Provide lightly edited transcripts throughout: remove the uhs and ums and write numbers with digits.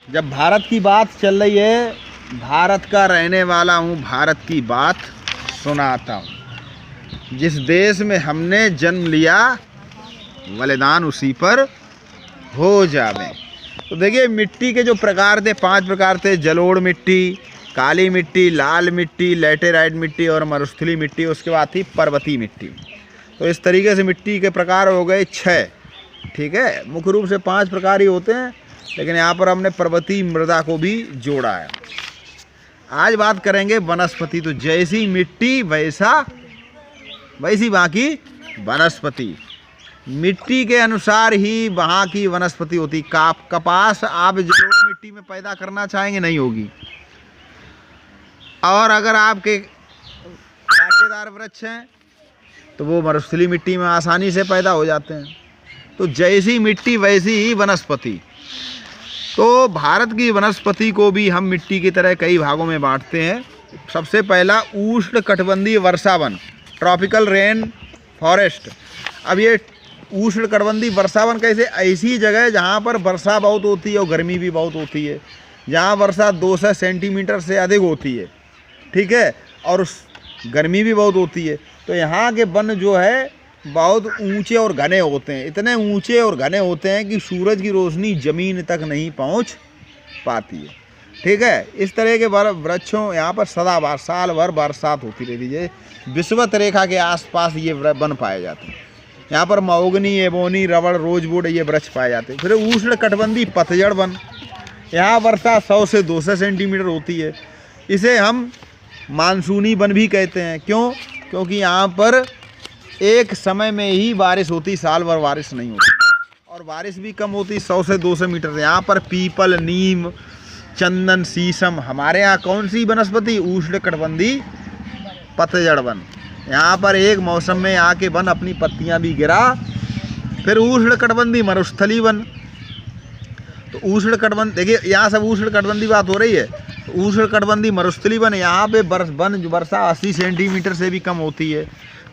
जब भारत की बात चल रही है, भारत का रहने वाला हूँ, भारत की बात सुनाता हूँ। जिस देश में हमने जन्म लिया, बलिदान उसी पर हो जावे। तो देखिए, मिट्टी के जो प्रकार थे, 5 प्रकार थे। जलोढ़ मिट्टी, काली मिट्टी, लाल मिट्टी, लैटेराइट मिट्टी और मरुस्थली मिट्टी। उसके बाद थी पर्वतीय मिट्टी। तो इस तरीके से मिट्टी के प्रकार हो गए 6। ठीक है, मुख्य रूप से 5 प्रकार ही होते हैं, लेकिन यहाँ पर हमने पर्वतीय मृदा को भी जोड़ा है। आज बात करेंगे वनस्पति। तो जैसी मिट्टी वैसी वहाँ की वनस्पति। मिट्टी के अनुसार ही वहाँ की वनस्पति होती। कपास आप जलोढ़ मिट्टी में पैदा करना चाहेंगे, नहीं होगी। और अगर आपके कांटेदार वृक्ष हैं तो वो मरुस्थली मिट्टी में आसानी से पैदा हो जाते हैं। तो जैसी मिट्टी वैसी ही वनस्पति। तो भारत की वनस्पति को भी हम मिट्टी की तरह कई भागों में बांटते हैं। सबसे पहला उष्णकटिबंधीय वर्षावन, ट्रॉपिकल रेन फॉरेस्ट। अब ये उष्णकटिबंधीय वर्षावन कैसे? ऐसी जगह जहाँ पर वर्षा बहुत होती है और गर्मी भी बहुत होती है, जहाँ वर्षा 200 सेंटीमीटर से अधिक होती है। ठीक है, और गर्मी भी बहुत होती है। तो यहाँ के वन जो है बहुत ऊंचे और घने होते हैं। इतने ऊंचे और घने होते हैं कि सूरज की रोशनी ज़मीन तक नहीं पहुँच पाती है। ठीक है, इस तरह के वृक्षों यहाँ पर सदाबहार साल भर बरसात होती रहती है। विषुवत रेखा के आसपास ये वन पाए जाते हैं। यहाँ पर महोगनी, एबोनी, रबड़, रोजवुड ये वृक्ष पाए जाते हैं। फिर उष्णकटिबंधीय पतझड़ वन, यहाँ वर्षा 100 से 200 सेंटीमीटर होती है। इसे हम मानसूनी वन भी कहते हैं। क्यों? क्योंकि यहाँ पर एक समय में ही बारिश होती, साल भर बारिश नहीं होती, और बारिश भी कम होती, 100 से 200 मीटर से। यहाँ पर पीपल, नीम, चंदन, शीशम। हमारे यहाँ कौन सी वनस्पति? उष्णकटिबंधीय पतझड़ वन। यहाँ पर एक मौसम में यहाँ के वन अपनी पत्तियाँ भी गिरा। फिर उष्णकटिबंधीय मरुस्थली वन। तो उष्णकटिबंध, देखिए यहाँ सब उष्णकटिबंधीय बात हो रही है। उष्णकटिबंधीय मरुस्थली वन, यहाँ पे वर्षा 80 सेंटीमीटर से भी कम होती है।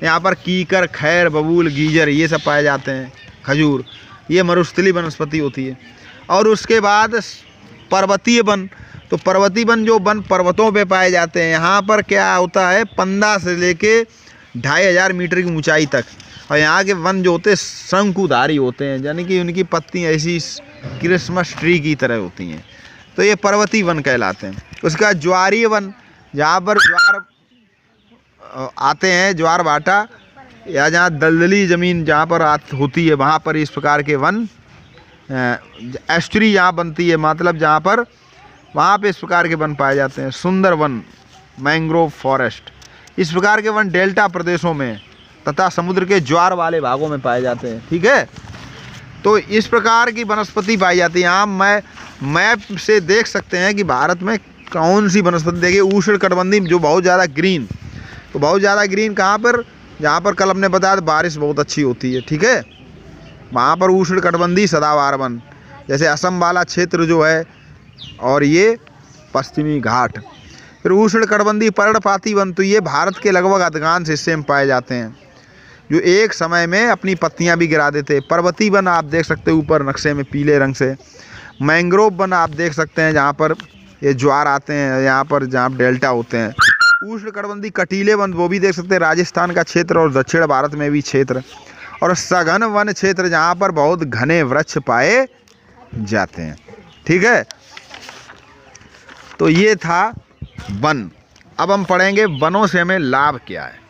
यहाँ पर कीकर, खैर, बबूल, गीजर ये सब पाए जाते हैं। खजूर, ये मरुस्थली वनस्पति होती है। और उसके बाद पर्वतीय वन। तो पर्वतीय वन जो वन पर्वतों पे पाए जाते हैं। यहाँ पर क्या होता है, 15 से लेके 2500 मीटर की ऊंचाई तक। और यहाँ के वन जो होते हैं शंकुधारी होते हैं, यानी कि उनकी पत्ती ऐसी क्रिसमस ट्री की तरह होती हैं। तो ये पर्वतीय वन कहलाते हैं। उसका ज्वारीय वन, जहाँ पर ज्वार आते हैं, ज्वार भाटा, या जहाँ दलदली ज़मीन जहाँ पर होती है, वहाँ पर इस प्रकार के वन, एस्ट्री जहाँ बनती है, मतलब जहाँ पर, वहाँ पे इस प्रकार के वन पाए जाते हैं। सुंदर वन, मैंग्रोव फॉरेस्ट। इस प्रकार के वन डेल्टा प्रदेशों में तथा समुद्र के ज्वार वाले भागों में पाए जाते हैं। ठीक है, तो इस प्रकार की वनस्पति पाई जाती है। यहाँ मैप से देख सकते हैं कि भारत में कौन सी वनस्पति। देखिए, उष्णकटिबंधीय जो बहुत ज़्यादा ग्रीन, तो बहुत ज़्यादा ग्रीन कहाँ पर? जहाँ पर कल हमने बताया बारिश बहुत अच्छी होती है। ठीक है, वहाँ पर उष्णकटिबंधीय सदाबहार वन, जैसे असम वाला क्षेत्र जो है, और ये पश्चिमी घाट। फिर उष्णकटिबंधीय पर्णपाती वन, तो ये भारत के लगभग अधिकांश हिस्से में पाए जाते हैं, जो एक समय में अपनी पत्तियां भी गिरा देते। पर्वतीय वन आप देख सकते हैं ऊपर नक्शे में पीले रंग से। मैंग्रोव वन आप देख सकते हैं जहाँ पर ये ज्वार आते हैं, यहाँ पर जहाँ डेल्टा होते हैं। उष्णकटिबंधीय कटीले वन, वो भी देख सकते हैं, राजस्थान का क्षेत्र और दक्षिण भारत में भी क्षेत्र। और सघन वन क्षेत्र, जहाँ पर बहुत घने वृक्ष पाए जाते हैं। ठीक है, तो ये था वन। अब हम पढ़ेंगे वनों से हमें लाभ क्या है।